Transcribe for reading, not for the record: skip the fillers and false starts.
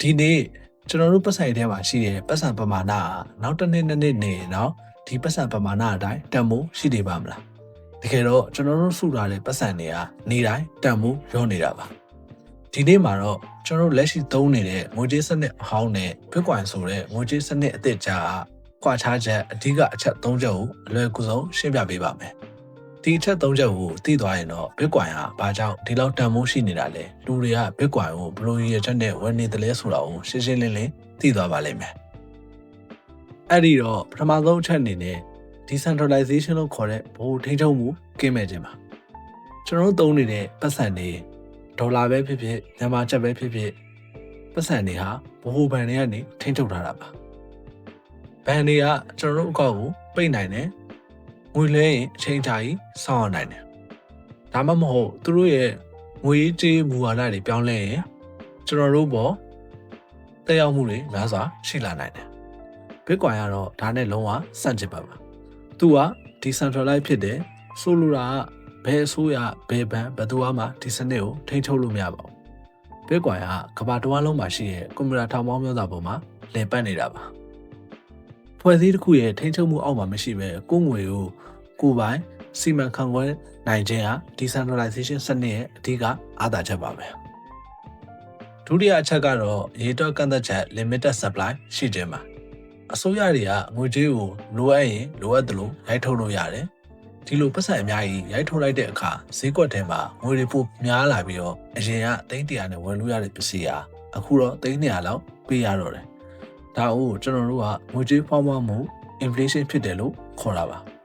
ဒီနေ့ကျွန်တော်တို့ပတ်စံထဲမှာရှိတဲ့ပတ်စံပမာဏနောက်တစ်နှစ်နှစ်နေတော့ဒီပတ်စံပမာဏအတိုင်းတန်ဖိုးရှိနေပါမလားတကယ်တော့ကျွန်တော်တို့စုထားတဲ့ပတ်စံတွေကနေတိုင်းတန်ဖိုးရောနေတာပါဒီနေ့မှာတော့ကျွန်တော်တို့လက်ရှိသုံးနေတဲ့ငွေကြေးစနစ်အဟောင်းနဲ့ Bitcoin ဆိုတဲ့ငွေကြေးစနစ်အသစ်ကြားကွာခြားချက်အဓိကအချက်၃ချက်ကိုအလွယ်ကူဆုံးရှင်းပြပေးပါမယ်ဒီအချက်၃ချက်ကိုသိသွားရင်တော့ Bitcoin ဘာကြောင့်ဒီလောက်တန်ဖိုးရှိနေတာလဲလူတွေက Bitcoin ကိုဘယ်လိုရည်ချက်နဲ့ဝယ်နေတယ်လဲဆိုတာကိုရှင်းရှင်းလင်းလင်းသိသွားပါလိမ့်မယ်အဲ့ဒီတော့ပထမဆုံးအချက်အနေနဲ့ decentralization လို့ခေါ်တဲ့ဘိုးထိန်းချုပ်မှုကင်းမဲ့ခြင်းပါကျွန်တော်တို့သုံးနေတဲ့ပတ်စံတွေဒေါ်လာပဲဖြစ်ဖြစ်မြန်မာကျပ်ပဲဖြစ်ဖြစ်ပတ်စံတွေဟာဘိုးဘဏ်တွေကနေထိန်းချုပ်ထားတာပါဘဏ်တွေကကျွန်တော်တို့အကောင့်ကိုပိတ်နိုင်တယ်ငွေလဲရင်အချိန်ကြာကြီးစောင့်ရနိုင်တယ်ဒါမှမဟုတ်သူတို့ရဲ့ငွေကြေးမူဝါဒတွေပြောင်းလဲရင်ကျွန်တော်တို့ပေါ်တက်ရောက်မှုတွေများစွာရှိလာနိုင်တယ် Bitcoin ကတော့ဒါနဲ့လုံးဝဆန့်ကျင်ပါပါသူက decentralize ဖြစ်တယ်ဆိုလိုတာကဘယ်အစိုးရဘယ်ဘဏ်ဘယ်သူမှဒီစနစ်ကိုထိန်းချုပ်လို့မရပါဘူး Bitcoin ကကမ္ဘာတစ်ဝန်းလုံးမှာရှိတဲ့ကွန်ပျူတာထောင်ပေါင်းများစွာပေါ်မှာလည်ပတ်နေတာပါဖွဲ့စည်းတစ်ခုရဲ့ထိန်းချုပ်မှုအောက်မှာမရှိပဲကိုယ်ငွေကိုကိုယ်ပိုင်စီမံခန့်ခွဲနိုင်ခြင်းဟာ decentralization စနစ်ရဲ့အဓိကအားသာချက်ပါပဲဒုတိယအချက်ကတော့ရေတွက်ကန့်သက်ချက် limited supply ရှိခြင်းပါအစိုးရတွေကငွေကြေးကိုလိုအပ်ရင်လိုအပ်သလိုရိုက်ထုတ်လို့ရတယ်ဒီလိုပတ်စံအများကြီးရိုက်ထုတ်လိုက်တဲ့အခါဈေးကွက်ထဲမှာငွေတွေပိုများလာပြီးတော့အရင်က300နဲ့ဝယ်လို့ရတဲ့ပစ္စည်းဟာအခုတော့300လောက်ပေးရတော့တယ်ဒါကိုကျွန်တော်တို့ကငွေကြေးဖောင်းပွားမှု inflation ဖြစ်တယ်လို့ခေါ်တာပါ